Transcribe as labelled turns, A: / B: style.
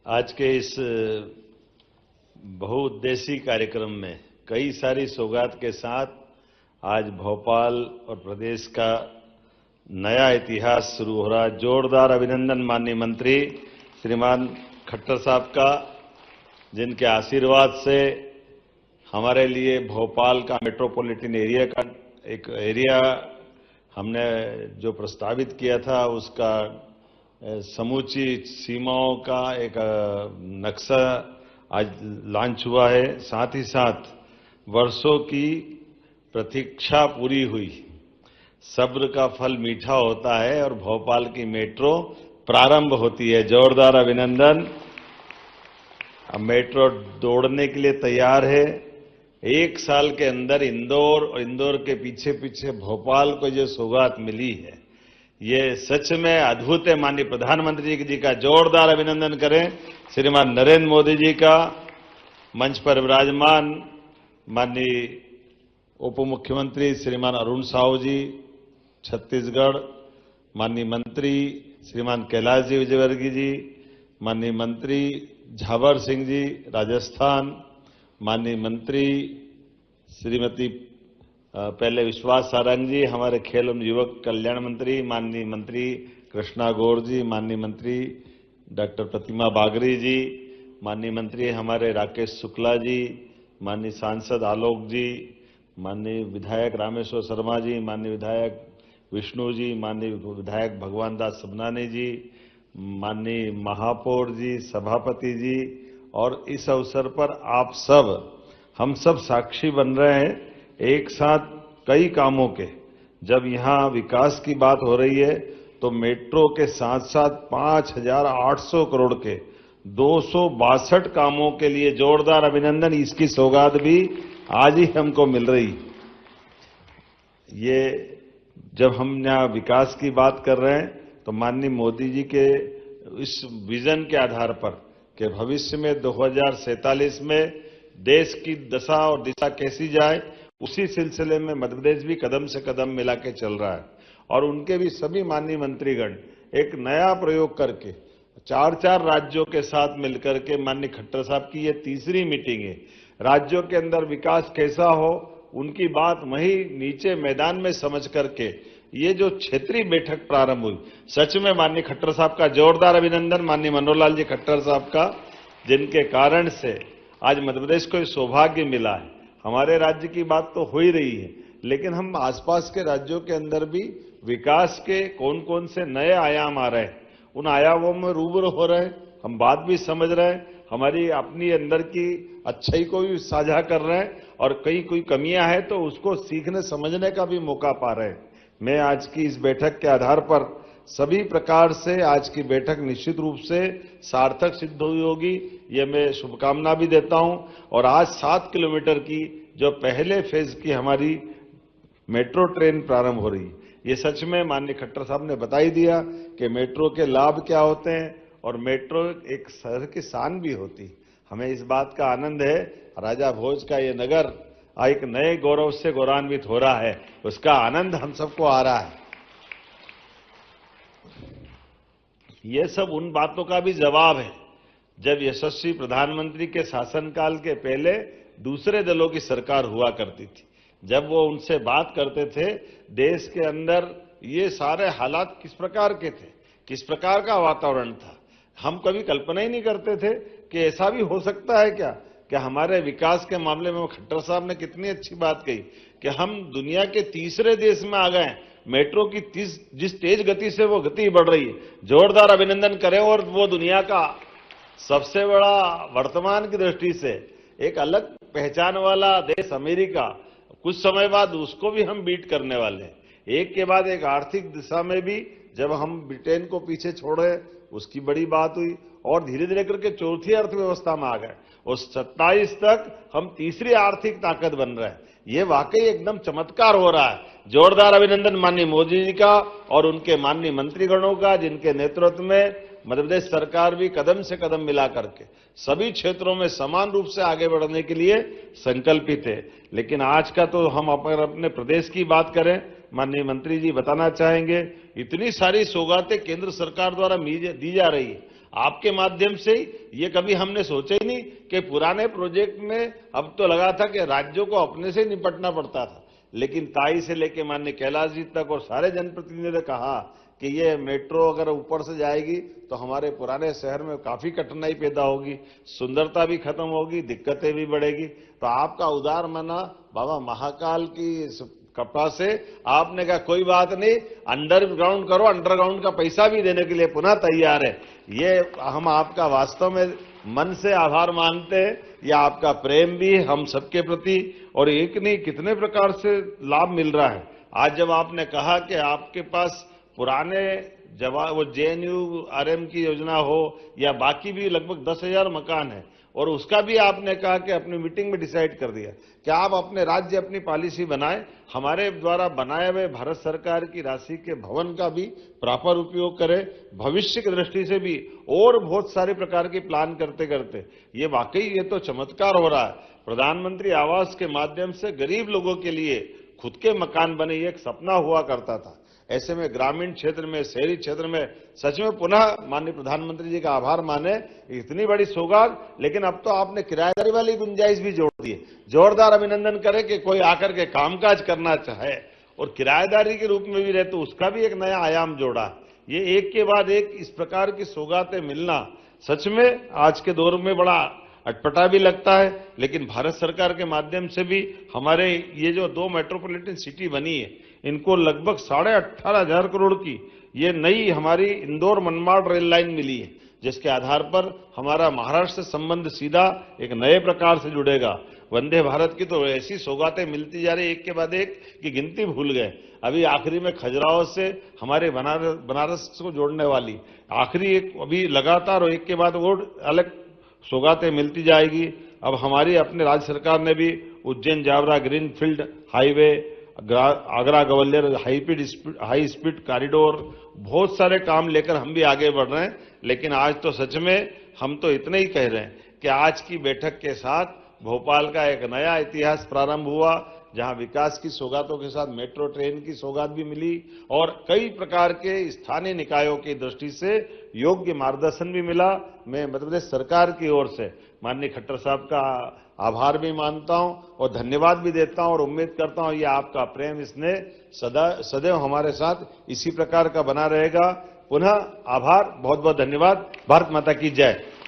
A: आज के इस बहुउद्देशीय कार्यक्रम में कई सारी सौगात के साथ आज भोपाल और प्रदेश का नया इतिहास शुरू हो रहा है। जोरदार अभिनंदन माननीय मंत्री श्रीमान खट्टर साहब का, जिनके आशीर्वाद से हमारे लिए भोपाल का मेट्रोपॉलिटन एरिया का एक एरिया हमने जो प्रस्तावित किया था उसका समूची सीमाओं का एक नक्शा आज लॉन्च हुआ है। साथ ही साथ वर्षों की प्रतीक्षा पूरी हुई, सब्र का फल मीठा होता है और भोपाल की मेट्रो प्रारंभ होती है। जोरदार अभिनंदन। अब मेट्रो दौड़ने के लिए तैयार है। एक साल के अंदर इंदौर और इंदौर के पीछे पीछे भोपाल को जो सौगात मिली है, ये सच में अद्भुत है। माननीय प्रधानमंत्री जी का जोरदार अभिनंदन करें। श्रीमान नरेंद्र मोदी जी का, मंच पर विराजमान माननीय उप मुख्यमंत्री श्रीमान अरुण साहू जी छत्तीसगढ़, माननीय मंत्री श्रीमान कैलाश जी विजयवर्गीय जी, माननीय मंत्री झावर सिंह जी राजस्थान, माननीय मंत्री श्रीमती पहले विश्वास सारंग जी हमारे खेल एवं युवक कल्याण मंत्री, माननीय मंत्री कृष्णा गौर जी, माननीय मंत्री डॉक्टर प्रतिमा बागरी जी, माननीय मंत्री हमारे राकेश शुक्ला जी, माननीय सांसद आलोक जी, माननीय विधायक रामेश्वर शर्मा जी, माननीय विधायक विष्णु जी, माननीय विधायक भगवान दास सबनानी जी, माननीय महापौर जी, सभापति जी, और इस अवसर पर आप सब हम सब साक्षी बन रहे हैं एक साथ कई कामों के। जब यहां विकास की बात हो रही है तो मेट्रो के साथ साथ 5,800 करोड़ के 262 कामों के लिए जोरदार अभिनंदन। इसकी सौगात भी आज ही हमको मिल रही। ये जब हम यहाँ विकास की बात कर रहे हैं तो माननीय मोदी जी के इस विजन के आधार पर कि भविष्य में 2047 में देश की दशा और दिशा कैसी जाए, उसी सिलसिले में मध्य प्रदेश भी कदम से कदम मिला के चल रहा है। और उनके भी सभी माननीय मंत्रीगण एक नया प्रयोग करके 4 राज्यों के साथ मिलकर के, माननीय खट्टर साहब की ये तीसरी मीटिंग है। राज्यों के अंदर विकास कैसा हो उनकी बात वहीं नीचे मैदान में समझ करके ये जो क्षेत्रीय बैठक प्रारंभ हुई, सच में माननीय खट्टर साहब का जोरदार अभिनंदन। माननीय मनोहर लाल जी खट्टर साहब का, जिनके कारण से आज मध्य प्रदेश को सौभाग्य मिला है। हमारे राज्य की बात तो हो ही रही है, लेकिन हम आसपास के राज्यों के अंदर भी विकास के कौन कौन से नए आयाम आ रहे हैं, उन आयामों में रूबरू हो रहे हैं। हम बात भी समझ रहे हैं, हमारी अपनी अंदर की अच्छाई को भी साझा कर रहे हैं, और कहीं कोई कमियां हैं तो उसको सीखने समझने का भी मौका पा रहे हैं। मैं आज की इस बैठक के आधार पर सभी प्रकार से आज की बैठक निश्चित रूप से सार्थक सिद्ध हुई होगी, ये मैं शुभकामना भी देता हूं। और आज 7 किलोमीटर की जो पहले फेज की हमारी मेट्रो ट्रेन प्रारंभ हो रही है, ये सच में माननीय खट्टर साहब ने बता ही दिया कि मेट्रो के लाभ क्या होते हैं, और मेट्रो एक शहर की शान भी होती। हमें इस बात का आनंद है, राजा भोज का ये नगर एक नए गौरव से गौरवान्वित हो रहा है, उसका आनंद हम सबको आ रहा है। ये सब उन बातों का भी जवाब है जब यशस्वी प्रधानमंत्री के शासनकाल के पहले दूसरे दलों की सरकार हुआ करती थी। जब वो उनसे बात करते थे देश के अंदर ये सारे हालात किस प्रकार के थे, किस प्रकार का वातावरण था, हम कभी कल्पना ही नहीं करते थे कि ऐसा भी हो सकता है क्या। कि हमारे विकास के मामले में खट्टर साहब ने कितनी अच्छी बात कही कि हम दुनिया के तीसरे देश में आ गए हैं। मेट्रो की जिस तेज गति से वो गति बढ़ रही है, जोरदार अभिनंदन करें। और वो दुनिया का सबसे बड़ा वर्तमान की दृष्टि से एक अलग पहचान वाला देश अमेरिका, कुछ समय बाद उसको भी हम बीट करने वाले हैं। एक के बाद एक आर्थिक दिशा में भी जब हम ब्रिटेन को पीछे छोड़े उसकी बड़ी बात हुई, और धीरे धीरे करके चौथी अर्थव्यवस्था में आ गए, और 27 तक हम तीसरी आर्थिक ताकत बन रहे हैं। ये वाकई एकदम चमत्कार हो रहा है। जोरदार अभिनंदन माननीय मोदी जी का और उनके माननीय मंत्रीगणों का, जिनके नेतृत्व में मध्य प्रदेश सरकार भी कदम से कदम मिला करके सभी क्षेत्रों में समान रूप से आगे बढ़ने के लिए संकल्पित है। लेकिन आज का तो हम अपने प्रदेश की बात करें, माननीय मंत्री जी बताना चाहेंगे, इतनी सारी सौगातें केंद्र सरकार द्वारा दी जा रही है। आपके माध्यम से ही, ये कभी हमने सोचा ही नहीं कि पुराने प्रोजेक्ट में अब तो लगा था कि राज्यों को अपने से निपटना पड़ता था, लेकिन ताई से लेके माननीय कैलाश जी तक और सारे जनप्रतिनिधियों ने कहा कि ये मेट्रो अगर ऊपर से जाएगी तो हमारे पुराने शहर में काफी कठिनाई पैदा होगी, सुंदरता भी खत्म होगी, दिक्कतें भी बढ़ेगी। तो आपका उदार मना बाबा महाकाल की कृपा से आपने कहा कोई बात नहीं, अंडरग्राउंड करो, अंडरग्राउंड का पैसा भी देने के लिए पुनः तैयार है। ये हम आपका वास्तव में मन से आभार मानते हैं। ये आपका प्रेम भी हम सबके प्रति, और एक नहीं कितने प्रकार से लाभ मिल रहा है। आज जब आपने कहा कि आपके पास पुराने वो जेएनयू आरएम की योजना हो या बाकी भी लगभग 10,000 मकान है, और उसका भी आपने कहा कि अपनी मीटिंग में डिसाइड कर दिया कि आप अपने राज्य अपनी पॉलिसी बनाएं, हमारे द्वारा बनाए हुए भारत सरकार की राशि के भवन का भी प्रॉपर उपयोग करें, भविष्य की दृष्टि से भी और बहुत सारे प्रकार की प्लान करते करते ये वाकई ये तो चमत्कार हो रहा है। प्रधानमंत्री आवास के माध्यम से गरीब लोगों के लिए खुद के मकान बने, ये एक सपना हुआ करता था। ऐसे में ग्रामीण क्षेत्र में, शहरी क्षेत्र में सच में पुनः माननीय प्रधानमंत्री जी का आभार माने, इतनी बड़ी सौगात। लेकिन अब तो आपने किराएदारी वाली गुंजाइश भी जोड़ दी है। जोरदार अभिनंदन करें कि कोई आकर के कामकाज करना चाहे और किराएदारी के रूप में भी रहे तो उसका भी एक नया आयाम जोड़ा। ये एक के बाद एक इस प्रकार की सौगातें मिलना सच में आज के दौर में बड़ा अटपटा भी लगता है। लेकिन भारत सरकार के माध्यम से भी हमारे ये जो 2 मेट्रोपॉलिटन सिटी बनी है, इनको लगभग 18,500 करोड़ की ये नई हमारी इंदौर मनमाड़ रेल लाइन मिली है, जिसके आधार पर हमारा महाराष्ट्र से संबंध सीधा एक नए प्रकार से जुड़ेगा। वंदे भारत की तो ऐसी सौगातें मिलती जा रही एक के बाद एक कि गिनती भूल गए। अभी आखिरी में खजुराहो से हमारे बनारस को जोड़ने वाली आखिरी एक अभी लगातार एक के बाद वो अलग सौगातें मिलती जाएगी। अब हमारी अपने राज्य सरकार ने भी Ujjain Jaora greenfield highway, Agra Gwalior high speed corridor, बहुत सारे काम लेकर हम भी आगे बढ़ रहे हैं। लेकिन आज तो सच में हम तो इतना ही कह रहे हैं कि आज की बैठक के साथ भोपाल का एक नया इतिहास प्रारंभ हुआ, जहां विकास की सौगातों के साथ मेट्रो ट्रेन की सौगात भी मिली और कई प्रकार के स्थानीय निकायों की दृष्टि से योग्य मार्गदर्शन भी मिला। मैं मध्य प्रदेश सरकार की ओर से माननीय खट्टर साहब का आभार भी मानता हूं और धन्यवाद भी देता हूं और उम्मीद करता हूं ये आपका प्रेम इसने सदैव हमारे साथ इसी प्रकार का बना रहेगा। पुनः आभार, बहुत बहुत धन्यवाद। भारत माता की जय।